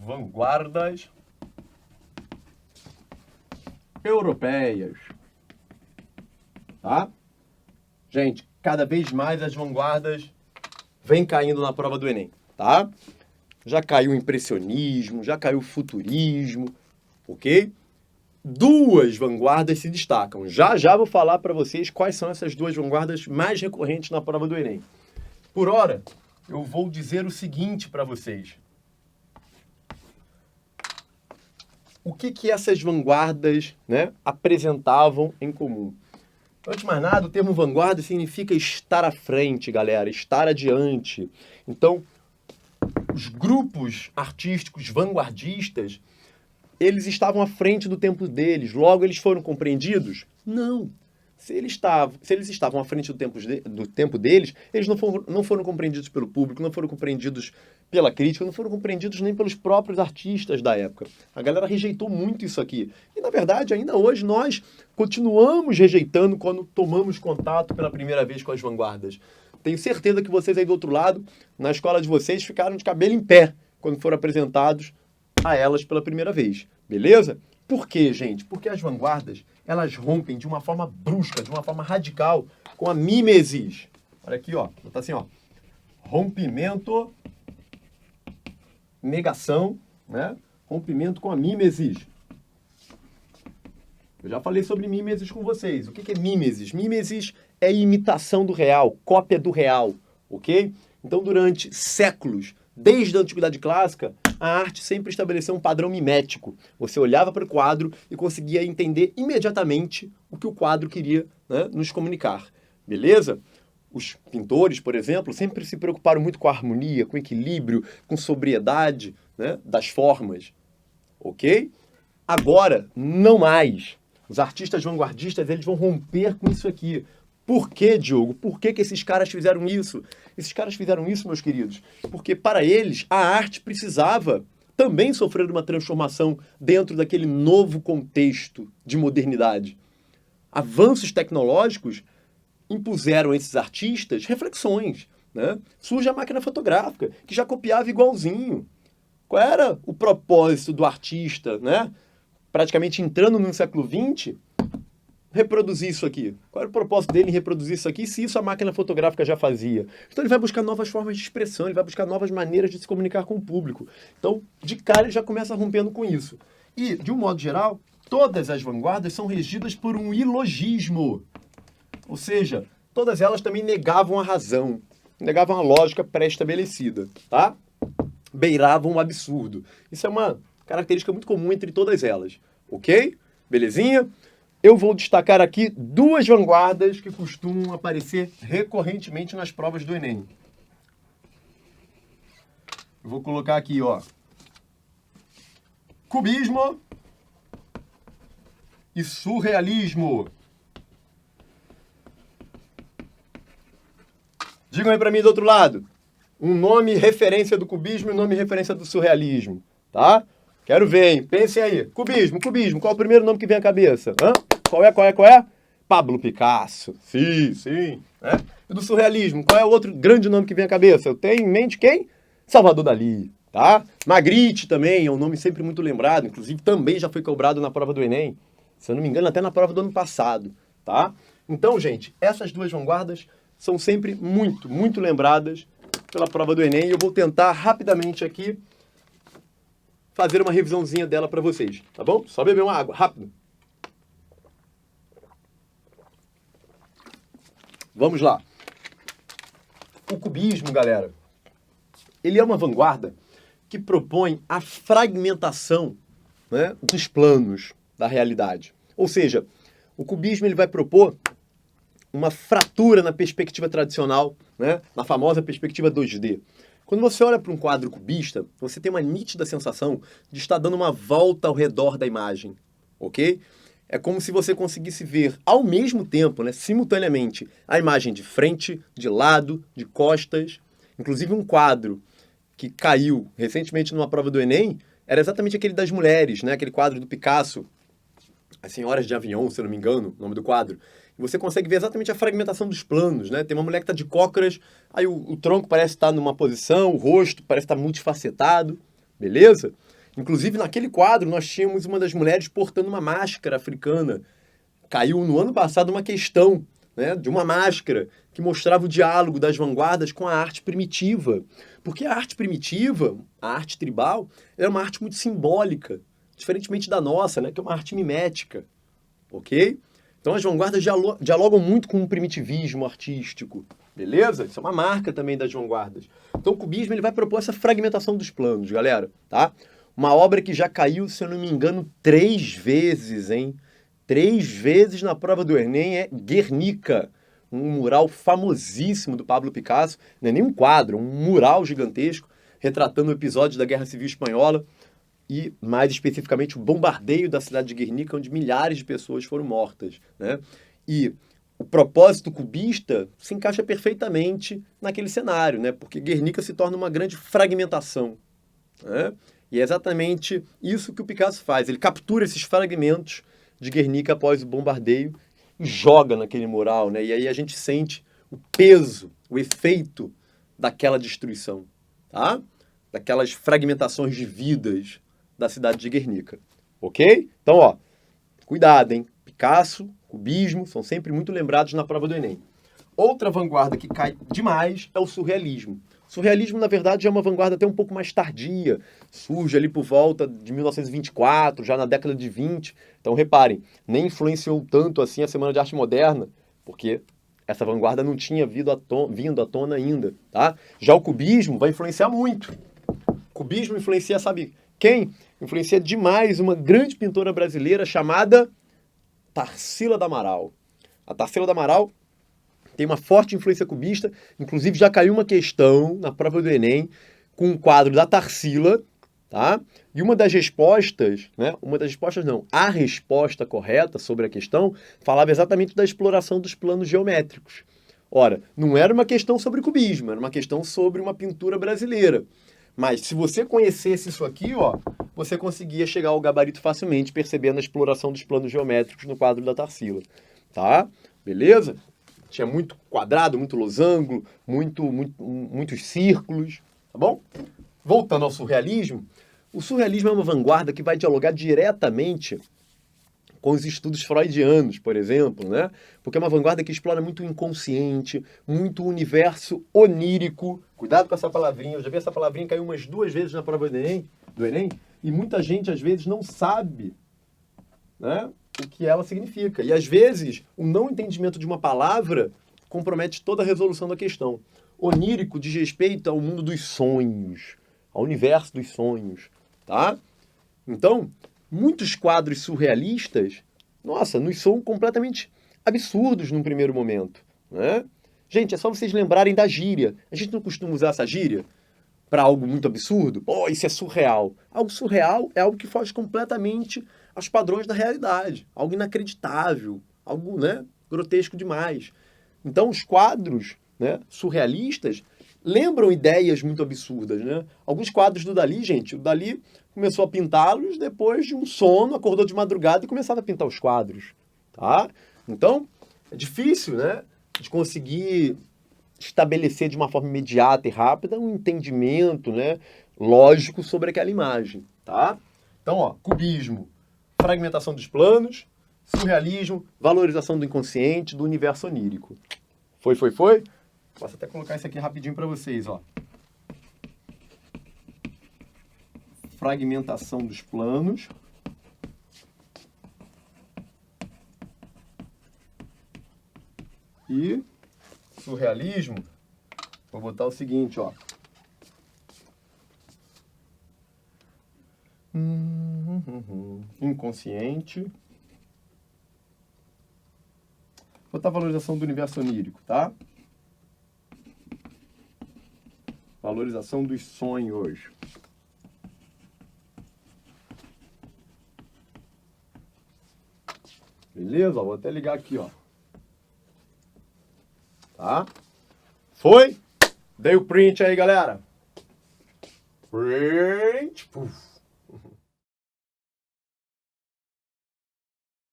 vanguardas europeias. Tá? Gente, cada vez mais as vanguardas vêm caindo na prova do Enem, tá? Já caiu o impressionismo, já caiu o futurismo, ok? Duas vanguardas se destacam. Já já vou falar para vocês quais são essas duas vanguardas mais recorrentes na prova do Enem. Por hora, eu vou dizer o seguinte para vocês. O que essas vanguardas, né, apresentavam em comum? Antes de mais nada, o termo vanguarda significa estar à frente, galera, estar adiante. Então, os grupos artísticos vanguardistas, eles estavam à frente do tempo deles, logo eles foram compreendidos? Não. Se eles estavam à frente do tempo deles, eles não foram compreendidos pelo público, não foram compreendidos pela crítica, não foram compreendidos nem pelos próprios artistas da época. A galera rejeitou muito isso aqui. E, na verdade, ainda hoje nós continuamos rejeitando quando tomamos contato pela primeira vez com as vanguardas. Tenho certeza que vocês aí do outro lado, na escola de vocês, ficaram de cabelo em pé quando foram apresentados a elas pela primeira vez. Beleza? Por quê, gente? Porque as vanguardas, elas rompem de uma forma brusca, de uma forma radical, com a mimesis. Olha aqui, ó. Tá assim, ó. Rompimento, negação, né? Rompimento com a mimesis. Eu já falei sobre mimesis com vocês. O que é mimesis? Mimesis é imitação do real, cópia do real, ok? Então, durante séculos, desde a Antiguidade Clássica, a arte sempre estabeleceu um padrão mimético. Você olhava para o quadro e conseguia entender imediatamente o que o quadro queria, né, nos comunicar. Beleza? Os pintores, por exemplo, sempre se preocuparam muito com a harmonia, com o equilíbrio, com sobriedade, né, das formas. Ok? Agora, não mais. Os artistas vanguardistas, eles vão romper com isso aqui. Por quê, Diogo? Por que esses caras fizeram isso? Esses caras fizeram isso, meus queridos, porque para eles a arte precisava também sofrer uma transformação dentro daquele novo contexto de modernidade. Avanços tecnológicos impuseram a esses artistas reflexões, né? Surge a máquina fotográfica, que já copiava igualzinho. Qual era o propósito do artista, né? Praticamente entrando no século XX, reproduzir isso aqui. Qual era o propósito dele em reproduzir isso aqui, se isso a máquina fotográfica já fazia? Então ele vai buscar novas formas de expressão, ele vai buscar novas maneiras de se comunicar com o público. Então, de cara, ele já começa rompendo com isso. E, de um modo geral, todas as vanguardas são regidas por um ilogismo. Ou seja, todas elas também negavam a razão, negavam a lógica pré-estabelecida, tá? Beiravam o absurdo. Isso é uma característica muito comum entre todas elas, ok? Belezinha? Eu vou destacar aqui duas vanguardas que costumam aparecer recorrentemente nas provas do Enem. Eu vou colocar aqui, ó, cubismo e surrealismo. Digam aí pra mim do outro lado, um nome referência do cubismo e um nome referência do surrealismo, tá? Quero ver, hein? Pensem aí. Cubismo. Qual é o primeiro nome que vem à cabeça? Hã? Qual é? Pablo Picasso. Sim. Né? E do surrealismo, qual é o outro grande nome que vem à cabeça? Eu tenho em mente quem? Salvador Dalí, tá? Magritte também é um nome sempre muito lembrado, inclusive também já foi cobrado na prova do Enem. Se eu não me engano, até na prova do ano passado, tá? Então, gente, essas duas vanguardas são sempre muito lembradas pela prova do Enem. E eu vou tentar rapidamente aqui fazer uma revisãozinha dela para vocês, tá bom? Só beber uma água, rápido. Vamos lá. O cubismo, galera, ele é uma vanguarda que propõe a fragmentação, né, dos planos da realidade. Ou seja, o cubismo ele vai propor uma fratura na perspectiva tradicional, né, na famosa perspectiva 2D. Quando você olha para um quadro cubista, você tem uma nítida sensação de estar dando uma volta ao redor da imagem, ok? É como se você conseguisse ver ao mesmo tempo, né, simultaneamente, a imagem de frente, de lado, de costas. Inclusive um quadro que caiu recentemente numa prova do Enem era exatamente aquele das mulheres, né, aquele quadro do Picasso, As Senhoras de Avião, se eu não me engano, o nome do quadro. E você consegue ver exatamente a fragmentação dos planos, né? Tem uma mulher que está de cócoras, aí o tronco parece estar numa posição, o rosto parece estar multifacetado, beleza? Inclusive, naquele quadro, nós tínhamos uma das mulheres portando uma máscara africana. Caiu no ano passado uma questão, né, de uma máscara que mostrava o diálogo das vanguardas com a arte primitiva. Porque a arte primitiva, a arte tribal, é uma arte muito simbólica, diferentemente da nossa, né, que é uma arte mimética. Ok? Então as vanguardas dialogam muito com o primitivismo artístico. Beleza? Isso é uma marca também das vanguardas. Então o cubismo ele vai propor essa fragmentação dos planos, galera. Tá? Uma obra que já caiu, se eu não me engano, 3 vezes, hein? 3 vezes na prova do Enem é Guernica, um mural famosíssimo do Pablo Picasso. Não é nem um quadro, é um mural gigantesco, retratando o episódio da Guerra Civil Espanhola e, mais especificamente, o bombardeio da cidade de Guernica, onde milhares de pessoas foram mortas, né? E o propósito cubista se encaixa perfeitamente naquele cenário, né? Porque Guernica se torna uma grande fragmentação, né? E é exatamente isso que o Picasso faz. Ele captura esses fragmentos de Guernica após o bombardeio e joga naquele mural, né? E aí a gente sente o peso, o efeito daquela destruição, tá? Daquelas fragmentações de vidas da cidade de Guernica, ok? Então, ó, cuidado, hein? Picasso, cubismo, são sempre muito lembrados na prova do Enem. Outra vanguarda que cai demais é o surrealismo. O surrealismo, na verdade, é uma vanguarda até um pouco mais tardia. Surge ali por volta de 1924, já na década de 20. Então, reparem, nem influenciou tanto assim a Semana de Arte Moderna, porque essa vanguarda não tinha vindo à tona ainda, tá? Já o cubismo vai influenciar muito. O cubismo influencia, sabe quem? Influencia demais uma grande pintora brasileira chamada Tarsila do Amaral. A Tarsila do Amaral tem uma forte influência cubista, inclusive já caiu uma questão na prova do Enem com um quadro da Tarsila, tá? E uma das respostas, né? A resposta correta sobre a questão falava exatamente da exploração dos planos geométricos. Ora, não era uma questão sobre cubismo, era uma questão sobre uma pintura brasileira. Mas se você conhecesse isso aqui, ó, você conseguia chegar ao gabarito facilmente, percebendo a exploração dos planos geométricos no quadro da Tarsila, tá? Beleza? Tinha muito quadrado, muito losango, muitos círculos, tá bom? Voltando ao surrealismo, o surrealismo é uma vanguarda que vai dialogar diretamente com os estudos freudianos, por exemplo, né? Porque é uma vanguarda que explora muito o inconsciente, muito o universo onírico. Cuidado com essa palavrinha, eu já vi essa palavrinha cair umas 2 vezes na prova do Enem, e muita gente, às vezes, não sabe, né, o que ela significa. E, às vezes, o não entendimento de uma palavra compromete toda a resolução da questão. Onírico diz respeito ao mundo dos sonhos, ao universo dos sonhos, tá? Então, muitos quadros surrealistas, nossa, nos são completamente absurdos num primeiro momento, né? Gente, é só vocês lembrarem da gíria. A gente não costuma usar essa gíria para algo muito absurdo. Oh, isso é surreal. Algo surreal é algo que foge completamente aos padrões da realidade. Algo inacreditável, algo, né, grotesco demais. Então, os quadros, né, surrealistas lembram ideias muito absurdas, né? Alguns quadros do Dalí, gente, o Dalí começou a pintá-los depois de um sono, acordou de madrugada e começava a pintar os quadros, tá? Então, é difícil, né, de conseguir estabelecer de uma forma imediata e rápida um entendimento, né, lógico sobre aquela imagem, tá? Então, ó, cubismo, fragmentação dos planos, surrealismo, valorização do inconsciente, do universo onírico. Foi? Posso até colocar isso aqui rapidinho para vocês, ó. Fragmentação dos planos. E surrealismo, vou botar o seguinte, ó. Inconsciente. Vou botar valorização do universo onírico, tá? Valorização dos sonhos. Beleza? Vou até ligar aqui, ó. Tá? Foi? Dei o print aí, galera. Print. Puf.